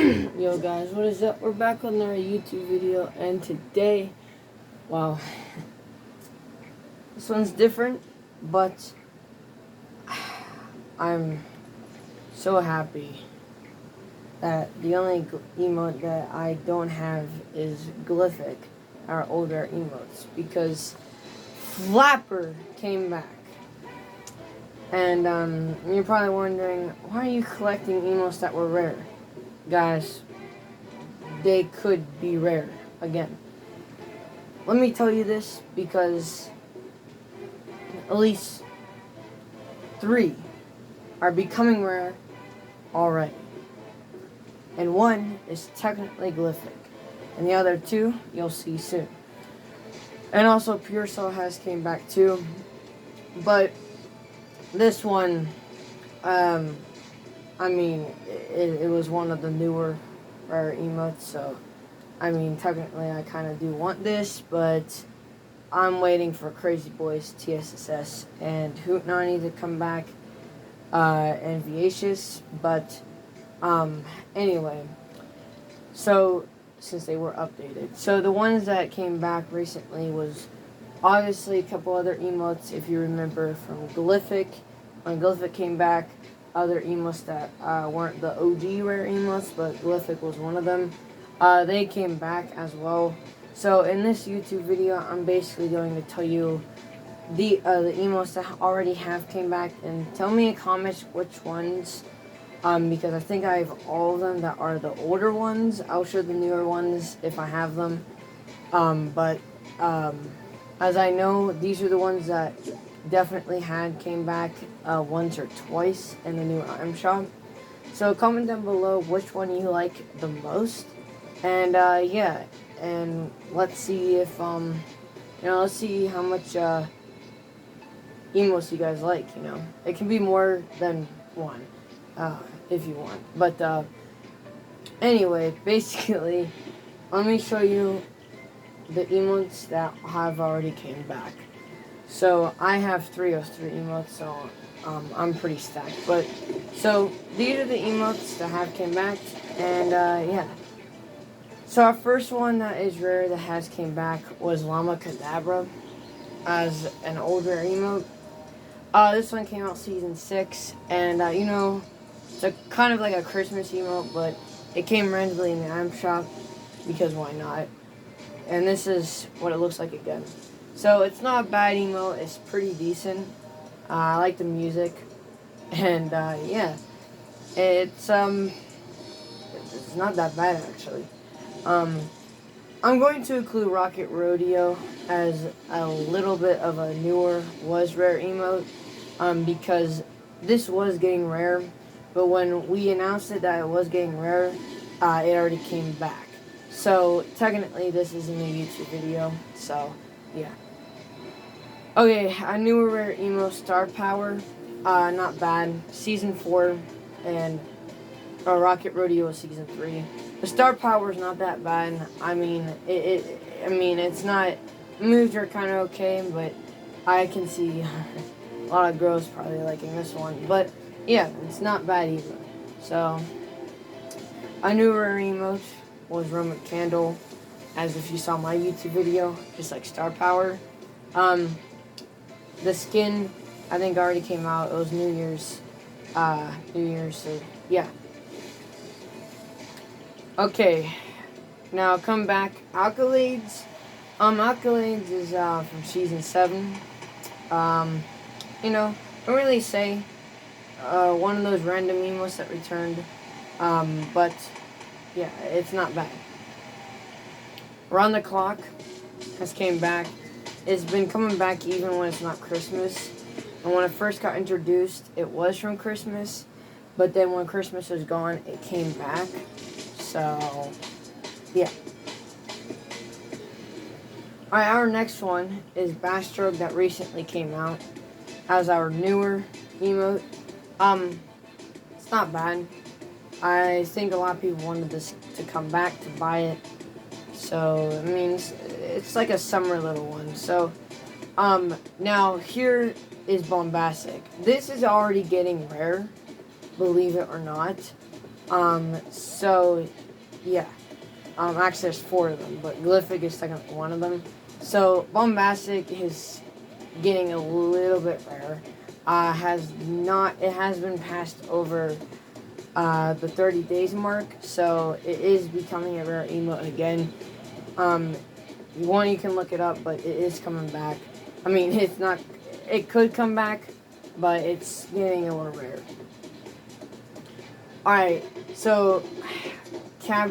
Yo guys, what is up? We're back on our YouTube video, and today, wow, this one's different, but I'm so happy that the only emote that I don't have is Glyphic, our older emotes, because Flapper came back. And you're probably wondering, why are you collecting emotes that were rare? Guys, they could be rare again. Let me tell you this because at least 3 are becoming rare already. And 1 is technically Glyphic. And the other 2 you'll see soon. And also Pure Soul has came back too. But this one, I mean, it was one of the newer rare emotes, so I mean, technically I kind of do want this, but I'm waiting for Crazy Boys, TSSS, and Hootnani to come back, and Viacious, but, anyway, so, since they were updated. So the ones that came back recently was obviously a couple other emotes, if you remember, from Glyphic. When Glyphic came back, other emotes that weren't the OG rare emotes, but Glyphic was one of them. They came back as well. So in this YouTube video, I'm basically going to tell you the emotes that already have came back, and tell me in comments which ones, because I think I have all of them that are the older ones. I'll show the newer ones if I have them. As I know, these are the ones that definitely came back once or twice in the new item shop. So comment down below which one you like the most, and yeah, and let's see if let's see how much emotes you guys like. It can be more than one if you want, but anyway, basically, let me show you the emotes that have already came back. So I have 303 emotes, so I'm pretty stacked. But so these are the emotes that have came back, and yeah. So our first one that is rare that has came back was Llama Cadabra as an older emote. This one came out season 6, and it's kind of like a Christmas emote, but it came randomly in the item shop because why not? And this is what it looks like again. So it's not a bad emote, it's pretty decent. I like the music, and yeah, it's not that bad actually. I'm going to include Rocket Rodeo as a little bit of a newer was rare emote, because this was getting rare, but when we announced it that it was getting rare, it already came back. So technically this isn't a YouTube video, so yeah. Okay, a newer rare emo, Star Power, not bad. Season 4, and Rocket Rodeo is Season 3. The Star Power is not that bad. I mean, it's not, moves are kind of okay, but I can see a lot of girls probably liking this one. But yeah, it's not bad either. So, a newer emote was Roman Candle, as if you saw my YouTube video, just like Star Power. The skin, I think, already came out. It was New Year's, so yeah. Okay, now come back. Accolades. Accolades is from season 7. Don't really say one of those random emotes that returned. But yeah, it's not bad. Around the Clock has came back. It's been coming back even when it's not Christmas. And when it first got introduced, it was from Christmas. But then when Christmas was gone, it came back. So, yeah. Alright, our next one is Bastrode that recently came out as our newer emote. It's not bad. I think a lot of people wanted this to come back to buy it. So, I mean, it's like a summer little one. So, now here is Bombastic. This is already getting rare, believe it or not. So yeah. Actually, there's four of them, but Glyphic is technically one of them. So Bombastic is getting a little bit rare. It has been passed over the 30 days mark, so it is becoming a rare emote again. One, you can look it up, but it is coming back. I mean, it's not. It could come back, but it's getting a little rare. All right, so I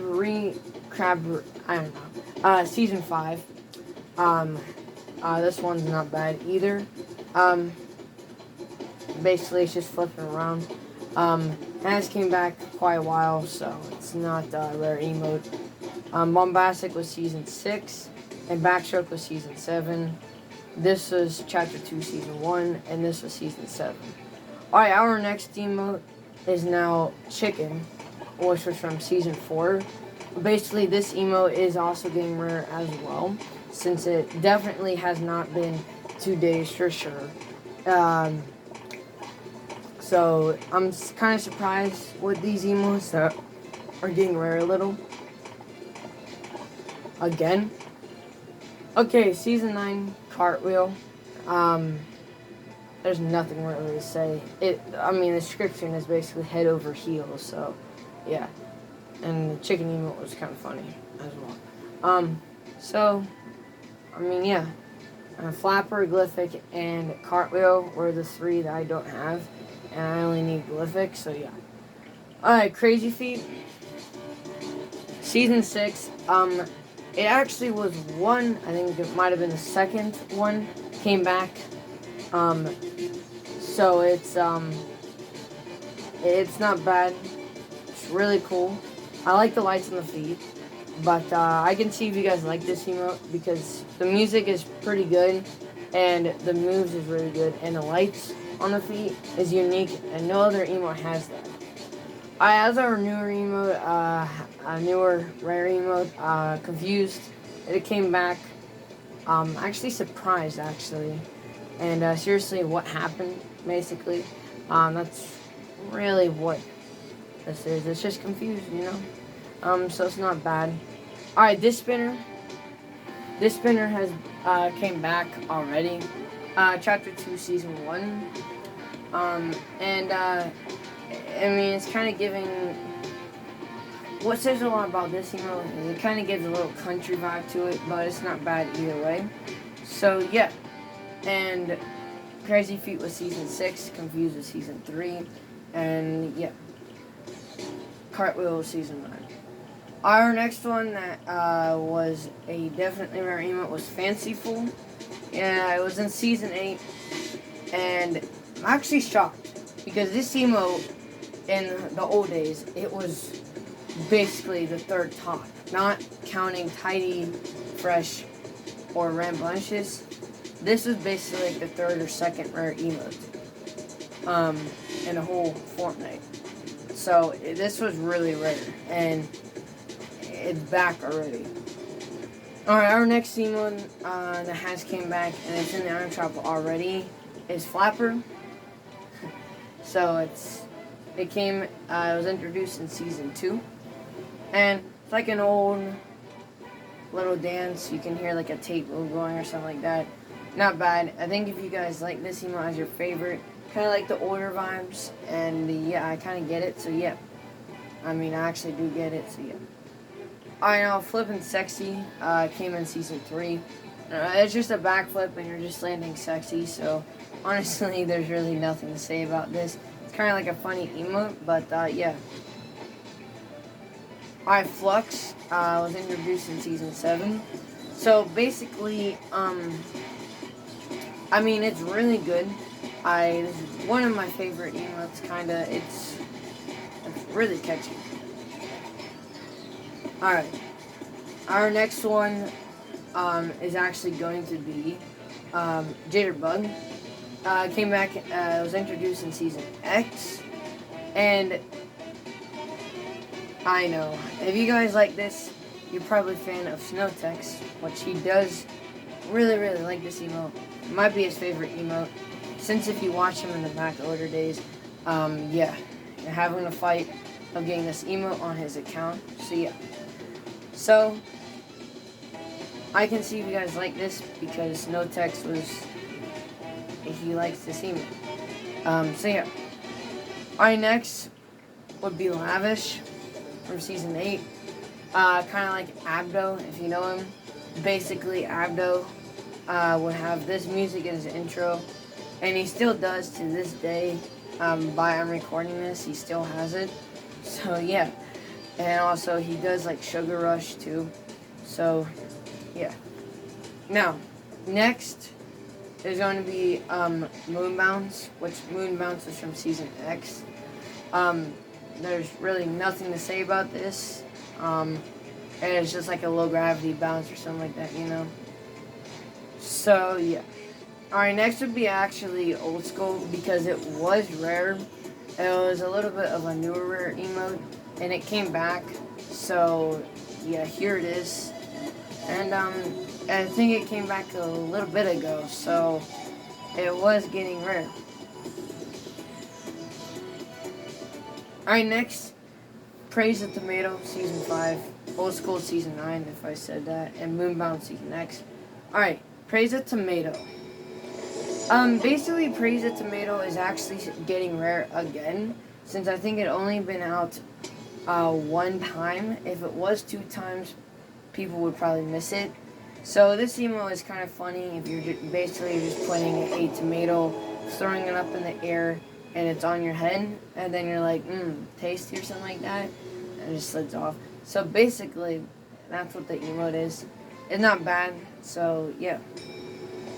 don't know. Season 5. Um, this one's not bad either. Um, Basically, it's just flipping around. Has came back quite a while, so it's not a rare emote. Bombastic was season 6, and Backstroke was season 7. This was chapter 2, season 1, and this was season 7. Alright, our next emote is now Chicken, which was from season 4. Basically, this emote is also getting rare as well, since it definitely has not been 2 days for sure. So I'm kind of surprised with these emotes that are getting rare a little. Again. Okay, season 9, Cartwheel. There's nothing really to say. I mean, the description is basically head over heels, so yeah. And the chicken emote was kind of funny as well. So, I mean, yeah. Flapper, Glyphic, and Cartwheel were the 3 that I don't have. And I only need Glyphic, so yeah. Alright, Crazy Feet. Season 6. It actually was one, I think it might have been the second one, came back. So it's not bad. It's really cool. I like the lights on the feet. But I can see if you guys like this emote because the music is pretty good and the moves is really good and the lights on the feet is unique and no other emote has that. As our newer emote, a newer rare emote, Confused, it came back. Actually surprised actually, and seriously, what happened basically? That's really what this is. It's just confused, you know. So it's not bad. All right, this spinner. This spinner has came back already. Chapter 2, season 1. And I mean, it's kind of giving. What says a lot about this emote is it kind of gives a little country vibe to it, but it's not bad either way. So yeah, and Crazy Feet was season 6, Confused was season 3, and yeah, Cartwheel was season 9. Our next one that was a definitely rare emote was Fanciful. Yeah, it was in season 8, and I'm actually shocked because this emote in the old days it was basically the third top, not counting Tidy, Fresh, or Rambunctious. This was basically like the third or second rare emote in the whole Fortnite. So this was really rare, and it's back already. Alright, our next emote that has came back, and it's in the item shop already, is Flapper. So it was introduced in season 2. And it's like an old little dance. You can hear like a tape going or something like that. Not bad. I think if you guys like this emote as your favorite, kind of like the older vibes. And yeah, I kind of get it. So yeah. I mean, I actually do get it. So yeah. Alright, now Flippin' Sexy came in season 3. It's just a backflip and you're just landing sexy. So honestly, there's really nothing to say about this. It's kind of like a funny emote. But yeah. Alright, Flux was introduced in season 7. So basically, I mean, it's really good. This is one of my favorite emotes, kinda. It's really catchy. Alright, our next one is actually going to be Jitterbug. Came back, was introduced in season X, and I know. If you guys like this, you're probably a fan of Snowtex, which he does really, really like this emote. It might be his favorite emote. Since if you watch him in the back order days, yeah, you're having a fight. of getting this emote on his account. So yeah. So I can see if you guys like this because No Text was, he likes this emote. So yeah. Alright, next would be Lavish from season 8. Kind of like Abdo, if you know him. Basically, Abdo would have this music as his intro, and he still does to this day. By I'm recording this, he still has it. So yeah, and also he does like Sugar Rush too. So yeah. Now, next is going to be Moonbounce, which Moonbounce is from season X. There's really nothing to say about this. And it's just like a low gravity bounce or something like that, you know. So yeah. Alright, next would be actually Old School because it was rare. It was a little bit of a newer rare emote, and it came back. So yeah, here it is. And I think it came back a little bit ago, so it was getting rare. Alright, next, Praise the Tomato, Season 5, Old School Season 9, if I said that, and Moonbound Season X. Alright, Praise the Tomato. Basically, Praise the Tomato is actually getting rare again, since I think it only been out one time. If it was 2 times, people would probably miss it. So this emo is kind of funny if you're basically just playing a tomato, throwing it up in the air, and it's on your head, and then you're like, tasty or something like that, and it just slides off. So basically, that's what the emote is. It's not bad, so yeah.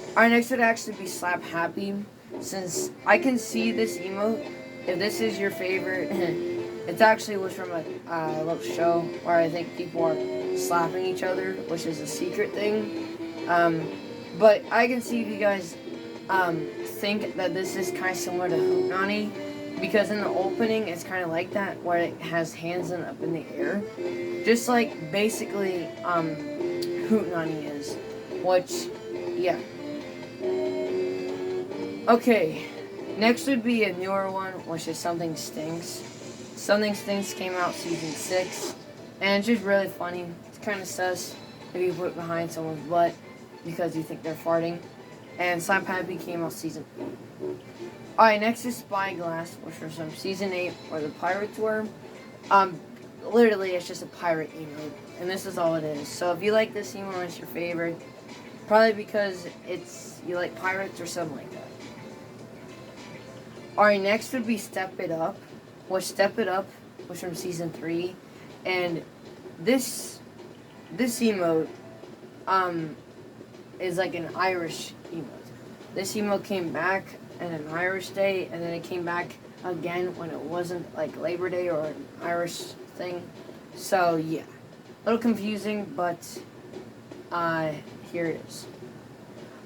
Alright, next would actually be Slap Happy, since I can see this emote. If this is your favorite, it actually was from a little show where I think people are slapping each other, which is a secret thing. But I can see if you guys think that this is kind of similar to Hootnani, because in the opening it's kind of like that, where it has hands up in the air, just like basically Hootnani is, which, yeah. Okay, next would be a newer one, which is Something Stinks. Something Stinks came out season 6, and it's just really funny. It's kind of sus if you put it behind someone's butt because you think they're farting. And Slap Happy came out season 8. Alright, next is Spyglass, which was from season 8, where the pirates were. Literally, it's just a pirate emote, and this is all it is. So if you like this emote, it's your favorite. Probably because you like pirates or something like that. Alright, next would be Step It Up, which Step It Up was from season 3, and this emote is like an Irish emote. This emote came back on an Irish day, and then it came back again when it wasn't like Labor Day or an Irish thing. So yeah, a little confusing, but here it is.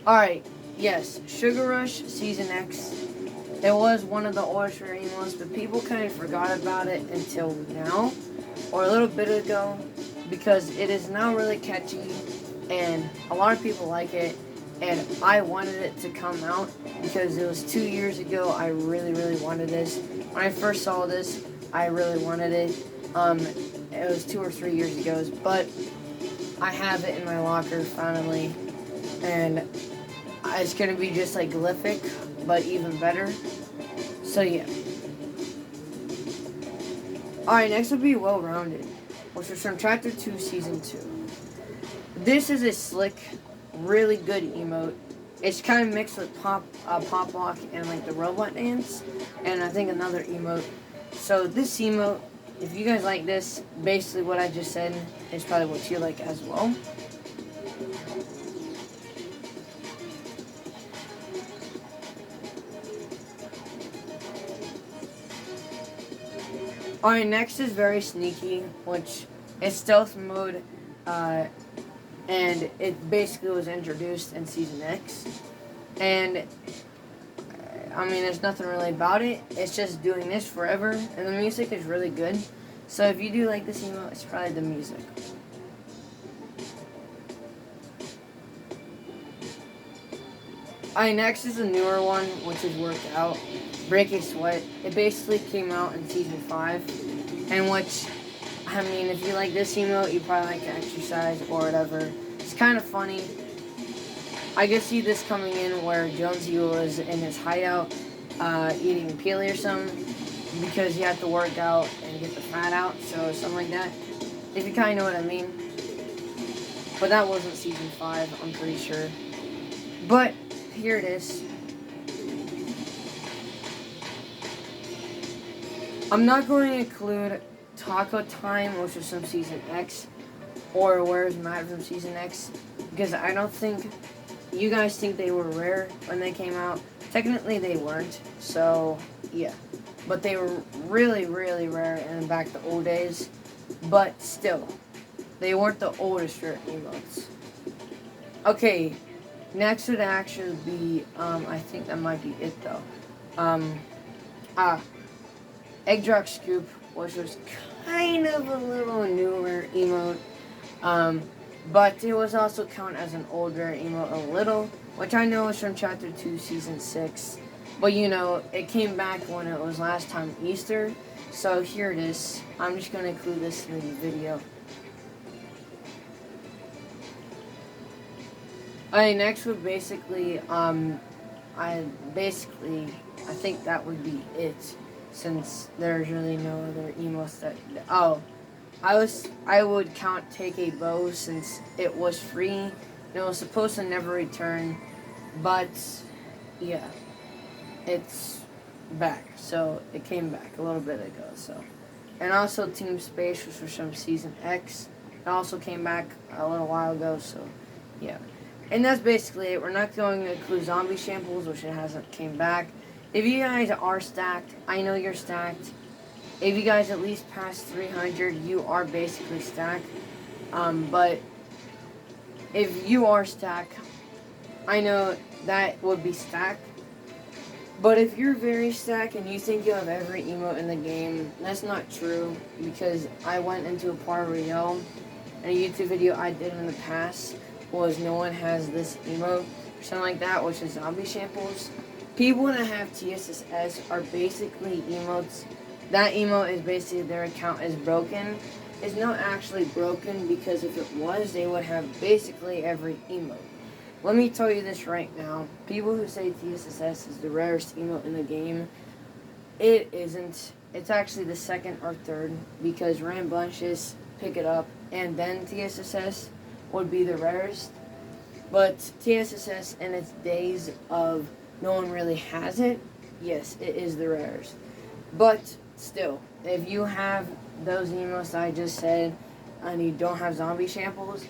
Alright, yes, Sugar Rush Season X. It was one of the oldest rare emotes, but people kind of forgot about it until now, or a little bit ago, because it is now really catchy, and a lot of people like it, and I wanted it to come out, because it was 2 years ago. I really, really wanted this. When I first saw this, I really wanted it. It was 2 or 3 years ago, but I have it in my locker, finally, and it's going to be just like Glyphic, but even better. So yeah. Alright, next would be Well Rounded, which was from Chapter 2, Season 2. This is a slick, really good emote. It's kind of mixed with pop lock and like the robot dance, and I think another emote. So this emote, if you guys like this, basically what I just said is probably what you like as well. Alright, next is Very Sneaky, which is stealth mode, and it basically was introduced in Season X. And, I mean, there's nothing really about it. It's just doing this forever, and the music is really good. So if you do like this emote, it's probably the music. Alright, next is a newer one, which is Workout. Break a Sweat. It basically came out in Season 5. And which, I mean, if you like this emote, you probably like to exercise or whatever. It's kind of funny. I could see this coming in where Jonesy was in his hideout eating peely or something because you have to work out and get the fat out, so something like that. If you kind of know what I mean. But that wasn't season 5, I'm pretty sure. But here it is. I'm not going to include Taco Time, which was from Season X, or Where's Matt from Season X, because I don't think you guys think they were rare when they came out. Technically, they weren't, so yeah. But they were really, really rare in back the old days. But still, they weren't the oldest rare emotes. Okay, next would actually be, I think that might be it though. Egg Drop Scoop, which was kind of a little newer emote. But it was also counted as an older emote a little, which I know is from Chapter 2, Season 6. But you know, it came back when it was last time Easter. So here it is. I'm just going to include this in the video. Okay, next would basically, I think that would be it. Since there's really no other emotes that, I would count Take a Bow since it was free. It was supposed to never return, but yeah, it's back. So it came back a little bit ago. So, and also Team Space, which was from Season X, it also came back a little while ago. So yeah, and that's basically it. We're not going to include Zombie Shambles, which it hasn't came back. If you guys are stacked, I know you're stacked. If you guys at least pass 300, you are basically stacked. But if you are stacked, I know that would be stacked. But if you're very stacked and you think you have every emote in the game, that's not true. Because I went into a part Rio, and a YouTube video I did in the past was no one has this emote, or something like that, which is Zombie Shambles. People that have TSSS are basically emotes. That emote is basically their account is broken. It's not actually broken because if it was, they would have basically every emote. Let me tell you this right now. People who say TSSS is the rarest emote in the game, it isn't. It's actually the second or third because Rambunctious, Pick It Up, and then TSSS would be the rarest. But TSSS in its days of no one really has it, yes, it is the rarest. But still, if you have those emotes I just said and you don't have Zombie Shambles,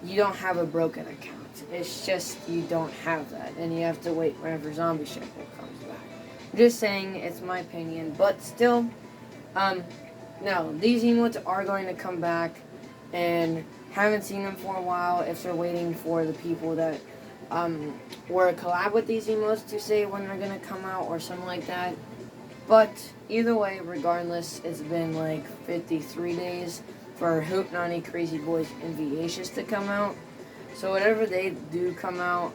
you don't have a broken account. It's just you don't have that, and you have to wait whenever Zombie Shamble comes back. I'm just saying, it's my opinion, but still, no, these emotes are going to come back, and haven't seen them for a while. If they're waiting for the people that were a collab with these emotes to say when they're gonna come out or something like that. But either way, regardless, it's been like 53 days for Hoop Nani, Crazy Boys, and Viacious to come out. So whatever they do come out,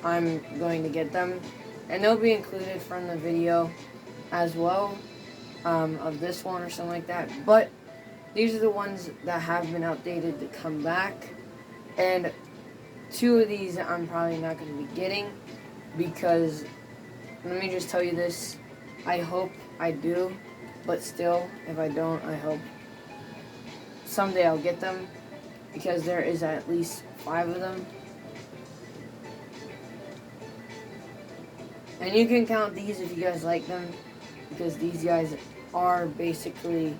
I'm going to get them. And they'll be included from the video as well, of this one or something like that. But these are the ones that have been outdated to come back. And 2 of these I'm probably not going to be getting because, let me just tell you this, I hope I do, but still, if I don't, I hope someday I'll get them because there is at least 5 of them. And you can count these if you guys like them because these guys are basically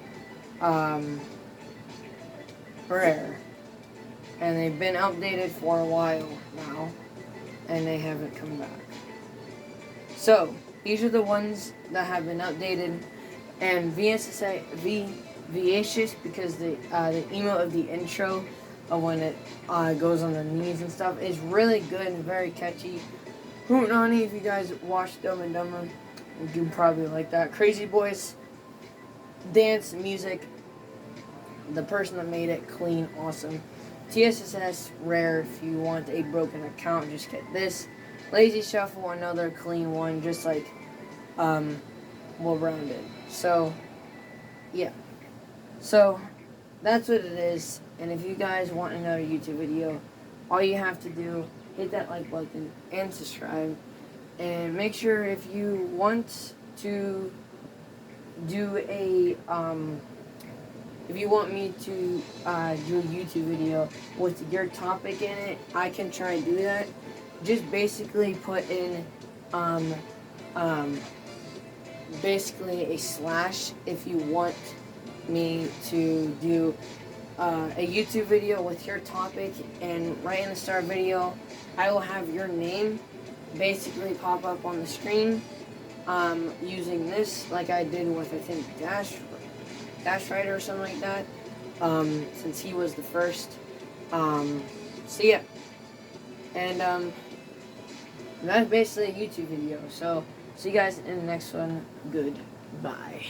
rare. And they've been updated for a while now, and they haven't come back. So, these are the ones that have been updated, and Viacious, because the emote of the intro of when it goes on the knees and stuff is really good and very catchy. Hoot Nani, if you guys watch Dumb and Dumber, you probably like that. Crazy Boys, dance, music, the person that made it, clean, awesome. TSSS, rare. If you want a broken account, just get this. Lazy Shuffle, another clean one, just like well-rounded. So, yeah. So that's what it is. And if you guys want another YouTube video, all you have to do, hit that like button and subscribe. And make sure if you want to do if you want me to do a YouTube video with your topic in it, I can try and do that. Just basically put in um, um, basically a slash if you want me to do a YouTube video with your topic, and right in the start video I will have your name basically pop up on the screen using this like I did with I think Dash Rider or something like that, since he was the first. So yeah, and that's basically a YouTube video. So see you guys in the next one. Goodbye.